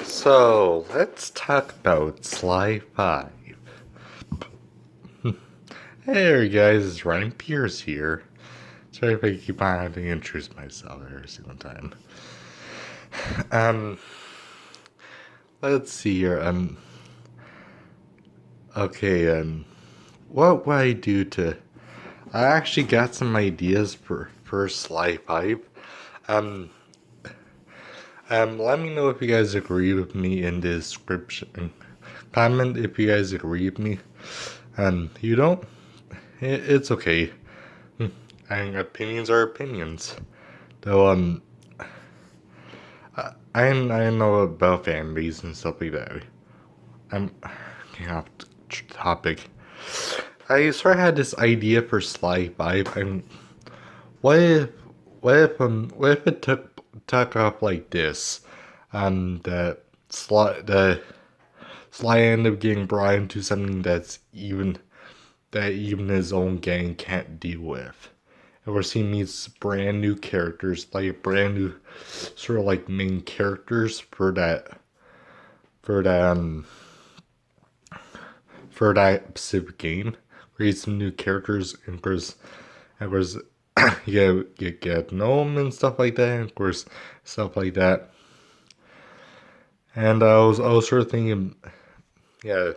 So, let's talk about Sly 5. Hey there, guys, it's Ryan Pierce here. Sorry if I keep on having to introduce myself every single time. Um, let's see here. Okay, what would I do to. I actually got some ideas for Sly 5. Um, let me know if you guys agree with me in the description. Comment if you guys agree with me. You don't? It's okay. And opinions are opinions. Though, I know about families and stuff like that. I'm getting off topic. I sort of had this idea for Sly 5. What if, what if it took off like this? That Sly ended up getting brought into something that even his own gang can't deal with. And we're seeing these brand new characters, like brand new sort of like main characters for that for that specific game. Create some new characters, and of course, you get to know them and stuff like that. And of course, stuff like that. And I was sort of thinking, yeah,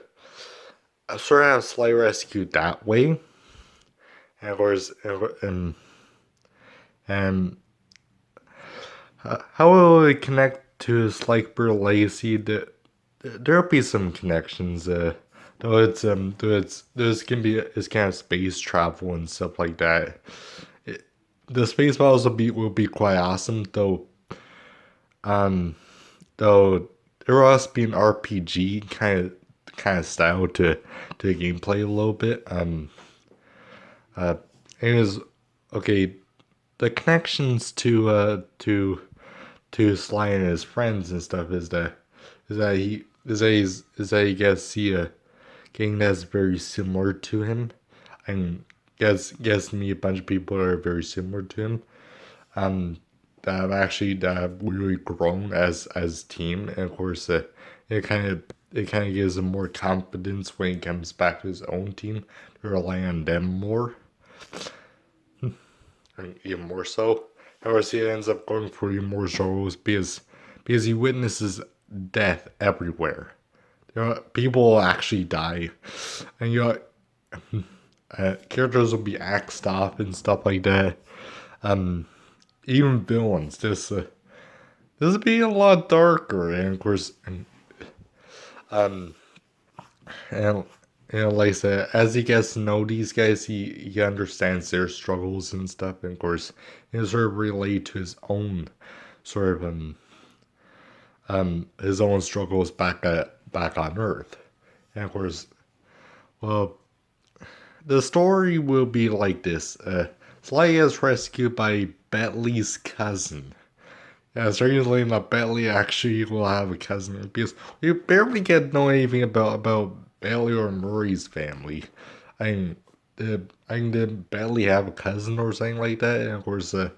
I sort of have Sly Rescue that way. And of course, and how will it connect to Sliker Legacy? There'll be some connections. There's gonna be it's kind of space travel and stuff like that. The space battles will be quite awesome though. Um, though there will also be an RPG kind of style to gameplay a little bit. Uh, anyways, okay, the connections to Sly and his friends and stuff is that he gets see a gang that's very similar to him, and gets me a bunch of people that are very similar to him. That have really grown as team, and of course, it kind of gives him more confidence when he comes back to his own team to rely on them more, and even more so. However, he ends up going through even more struggles because he witnesses death everywhere. People will actually die, and characters will be axed off and stuff like that. Even villains. This will be a lot darker, and of course, and like I said, as he gets to know these guys, he understands their struggles and stuff, and of course, he sort of relate to sort of his own struggles back on Earth, and of course, well, the story will be like this. Sly is rescued by Bentley's cousin. Yeah, strangely enough, Bentley actually will have a cousin because we barely get to know anything about Bentley or Murray's family. I mean, did Bentley have a cousin or something like that? And of course, I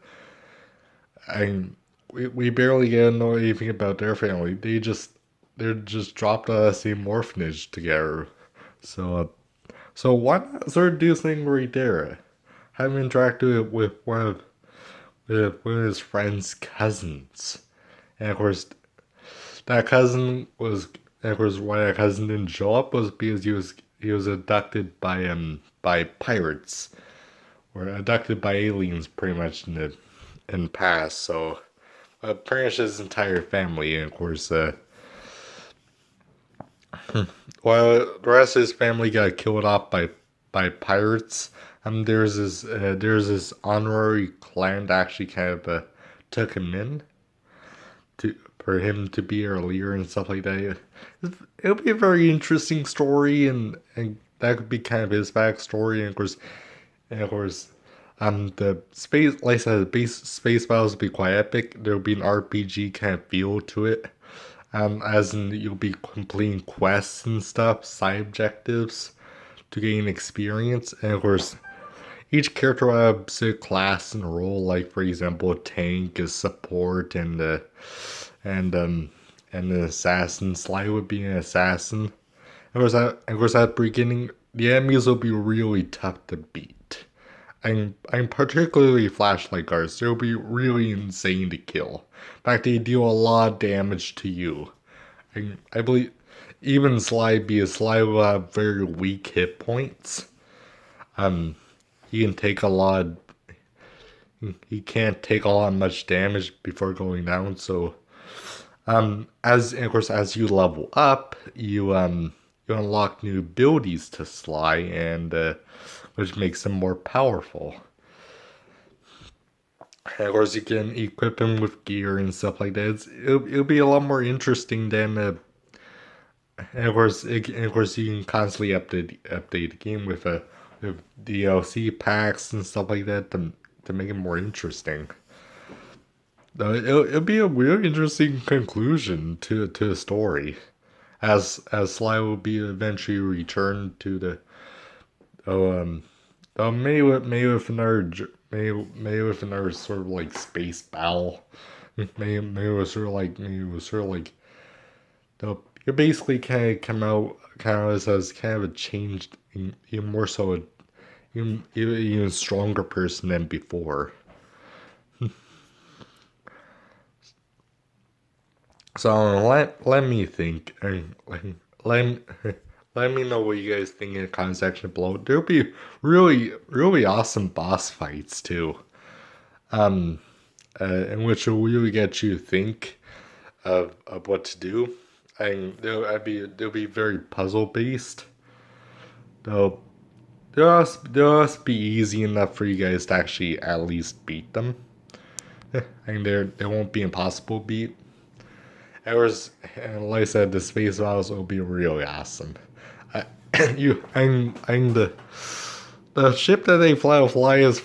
mean, we barely get to know anything about their family. They're just dropped out of the same orphanage together. So so why not sort of do something right there? Have him interact with one of his friend's cousins. And of course, that cousin was, and of course, why that cousin didn't show up was because he was abducted by pirates or abducted by aliens, pretty much in the past. So, pretty much his entire family, and of course, while the rest of his family got killed off by pirates. There's this honorary clan that actually kind of took him in to for him to be our leader and stuff like that. It'll be a very interesting story, and that could be kind of his backstory, and of course, the space, like I said, the base space battles will be quite epic. There'll be an RPG kind of feel to it. As in you'll be completing quests and stuff, side objectives to gain experience, and of course, each character will have a specific class and role. Like for example, a tank is support, and and an assassin. Sly would be an assassin. Of course, at the beginning, the enemies will be really tough to beat. I'm particularly flashlight guards. They'll be really insane to kill. In fact, they deal a lot of damage to you. I believe even Sly, because Sly will have very weak hit points. He can take a lot. He can't take a lot much damage before going down. So, as of course as you level up, you unlock new abilities to Sly, and which makes him more powerful. And of course, you can equip him with gear and stuff like that. It'll be a lot more interesting than. And of course, you can constantly update the game with DLC packs and stuff like that to make it more interesting. It'll be a really interesting conclusion to the story, as Sly will be eventually returned to the maybe with another maybe with another sort of like space battle. Maybe it was sort of like the you basically come out as kind of a changed, even more so even stronger person than before. So let me think. Let let me know what you guys think in the comment section below. There'll be really awesome boss fights too. In which will really get you to think of what to do. And they'll be very puzzle based. They'll they'll also be easy enough for you guys to actually at least beat them. And they won't be impossible to beat. And like I said, the space battles will be really awesome. I, I'm the ship that they fly is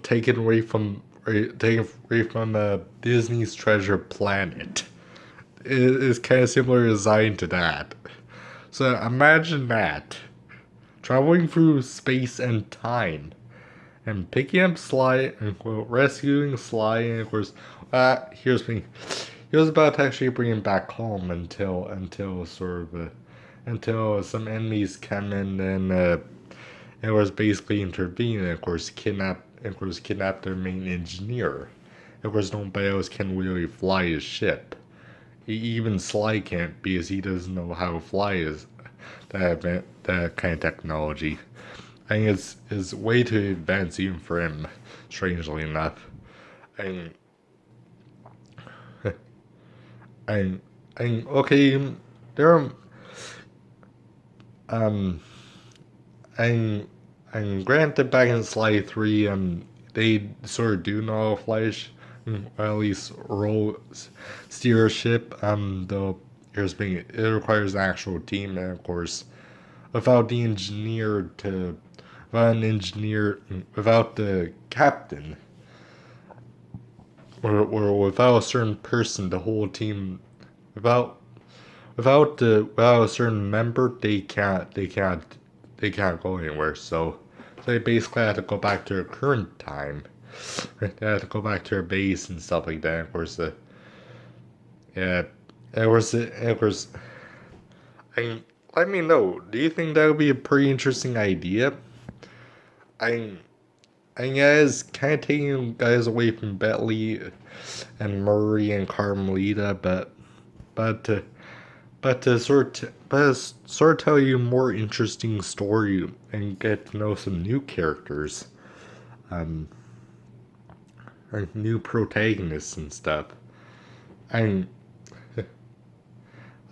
taken away from Disney's Treasure Planet. It is kind of similar design to that. So imagine that, traveling through space and time, and picking up Sly and rescuing Sly, and of course, here's me. He was about to actually bring him back home until until some enemies come in and it was basically intervene and of course kidnap their main engineer. Of course, nobody else can really fly his ship. Even Sly can't because he doesn't know how to fly that kind of technology. I think it's way too advanced even for him, strangely enough. And and okay, there are um and granted back in Sly 3 they sort of do know Flash, or at least roll steer a ship, though it requires an actual team, and of course without the engineer to without an engineer without the captain, or without a certain person, the whole team, without without a certain member, they can't go anywhere. So they basically have to go back to their current time. They have to go back to their base and stuff like that. Of course, yeah, of course. I let me know. Do you think that would be a pretty interesting idea? I I guess kind of taking guys away from Bentley and Murray and Carmelita, but to sort of tell you a more interesting story and get to know some new characters, um, and new protagonists and stuff. And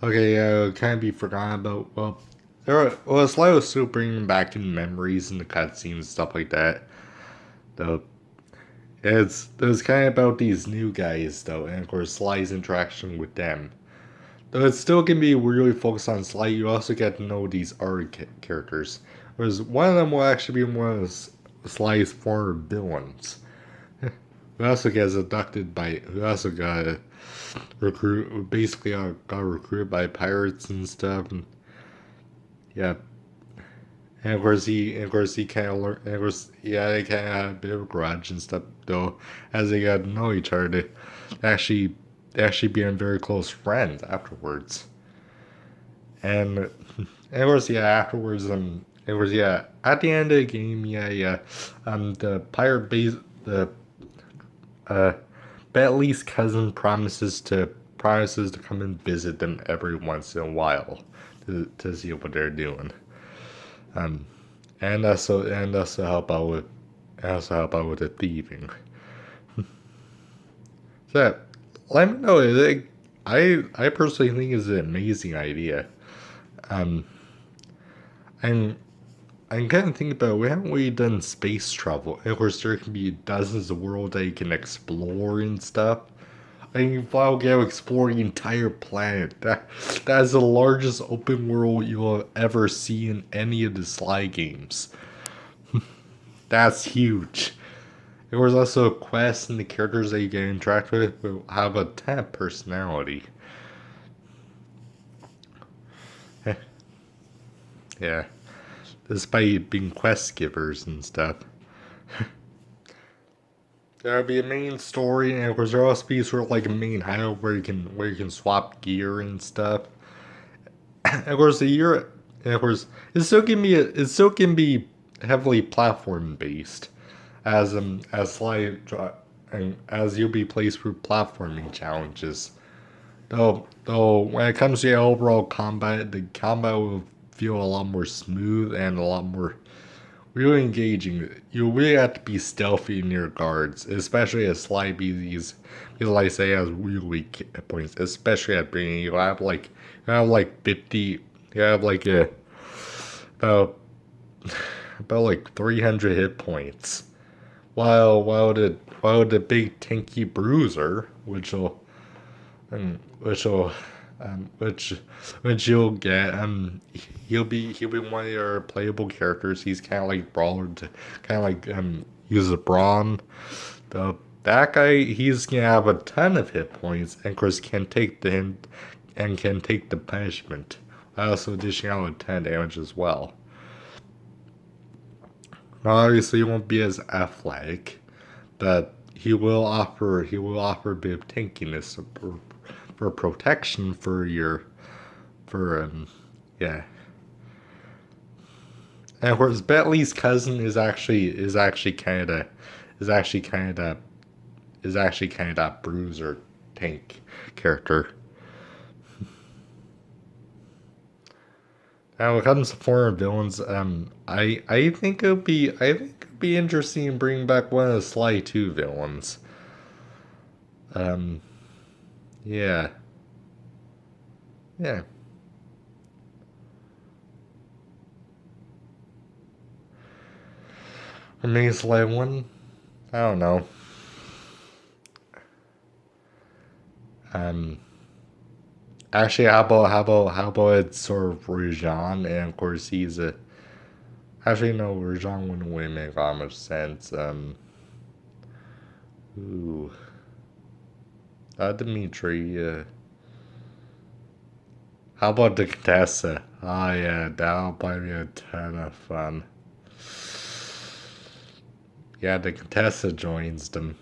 okay, can't be forgotten about. It's like still bringing back in memories and the cutscenes and stuff like that. Though it's kind of about these new guys though, and of course Sly's interaction with them. Though it still can be really focused on Sly, you also get to know these other characters. Whereas one of them will actually be one of Sly's former villains. Who also gets abducted by, who also got basically got recruited by pirates and stuff. And yeah, and of course he kind of learned, and of course, yeah, they kind of had a bit of a grudge and stuff though, as they got to know each other. Actually, actually being very close friends afterwards. And of course, yeah, afterwards, it was yeah. At the end of the game, yeah. The pirate base, the uh, Bentley's cousin promises to come and visit them every once in a while to see what they're doing. Um, and also help out with the thieving. So let me know. I personally think it's an amazing idea. Um, and I'm kind of thinking about we haven't really done space travel. Of course, there can be dozens of worlds that you can explore and stuff. And you can go explore the entire planet. That is the largest open world you will ever see in any of the Sly games. That's huge. There was also quests and the characters that you can interact with will have a ton of personality. Yeah, despite being quest givers and stuff. There'll be a main story, and of course there'll also be sort of like a main hideout where you can swap gear and stuff. And of course it still can be heavily platform based, as and as you'll be placed through platforming challenges. Though when it comes to the overall combat, the combat will feel a lot more smooth and a lot more really engaging. You really have to be stealthy in your guards, especially as Sly BZ's, because like I say, has really weak hit points, especially at beginning. You have like 50, you have like a about about like 300 hit points, while the big tanky bruiser, which will which you'll get. He'll be one of your playable characters. He's kind of like brawler, kind of like uses a brawn. The that guy, he's gonna have a ton of hit points, and of course can take the hint and can take the punishment. Also dishing out a ton of damage as well. Now obviously he won't be as athletic, but he will offer a bit of tankiness for protection for yeah. And of course Bentley's cousin is actually kind of is actually kind of that bruiser tank character. Now when it comes to foreign villains, I think it'll be interesting bringing back one of the Sly 2 villains. Um, yeah, yeah. Or maybe Sly 1. I don't know. Um, Actually, how about it's sort of Rajan, and of course he's a. Actually, no, Rajan wouldn't really make that much sense. Ooh, Dimitri. How about the Contessa? Oh yeah, that'll probably be a ton of fun. Yeah, the Contessa joins them.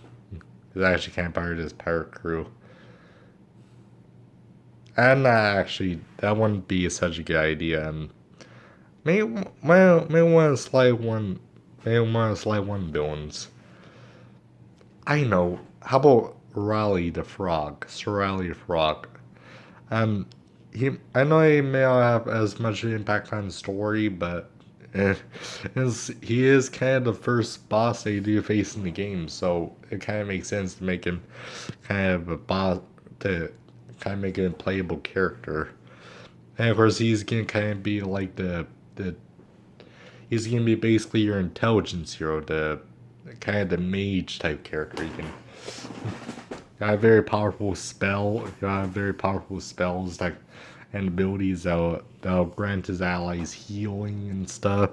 He's actually kind of part of this pirate crew. And actually, that wouldn't be such a good idea. May want to slide one, may want to slide one villains. I know. How about Raleigh the Frog? Sir Raleigh the Frog. Um, I know he may not have as much impact on the story, but eh, he is kind of the first boss they do face in the game, so it kind of makes sense to make him kind of a boss to kind of make him a playable character. And of course, he's gonna kind of be like the he's gonna be basically your intelligence hero, the kind of the mage type character. You can got a very powerful spell. Got very powerful spells that and abilities that'll grant his allies healing and stuff.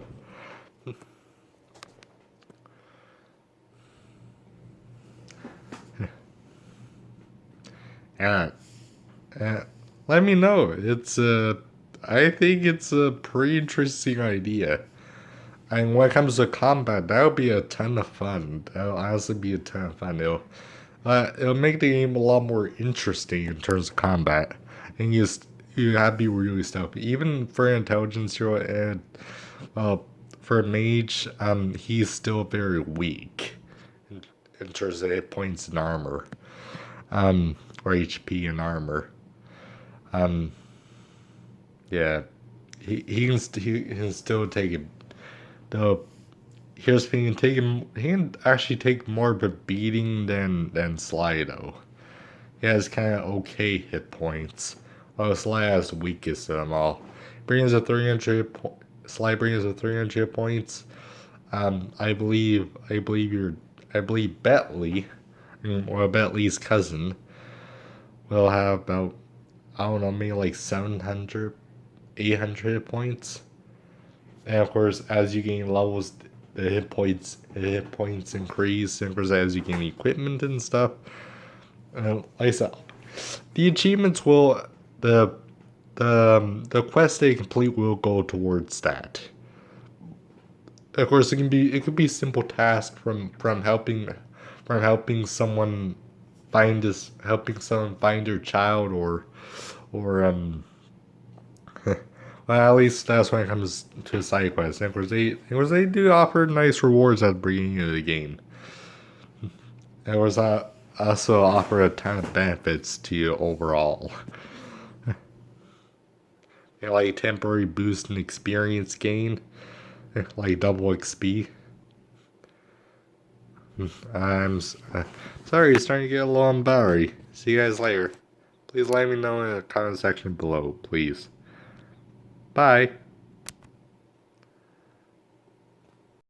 And let me know. I think it's a pretty interesting idea. And when it comes to combat, that'll be a ton of fun. That'll honestly be a ton of fun. It'll make the game a lot more interesting in terms of combat, and you have to be really stealthy. Even for an intelligence hero and uh, for a mage, he's still very weak in terms of hit points and armor, or HP and armor. Um, yeah, he can still take it. Though here's the thing, he can actually take more of a beating than Slido. He has kind of okay hit points. Well, Sly has the weakest of them all. Brings a 300. Sly brings a 300 points. I believe Bentley, or Bentley's cousin, will have about, I don't know, maybe like 700, 800 points. And of course, as you gain levels, the hit points increase. And of course, as you gain equipment and stuff, like I said, the achievements will the quest they complete will go towards that. Of course, it could be simple tasks from helping someone find their child, or well, at least that's when it comes to side quests. And of course they do offer nice rewards at the beginning of the game. And of course, also offer a ton of benefits to you overall. You know, like temporary boost in experience gain, like double XP. Sorry, it's starting to get a low on battery. See you guys later. Please let me know in the comment section below, please. Bye.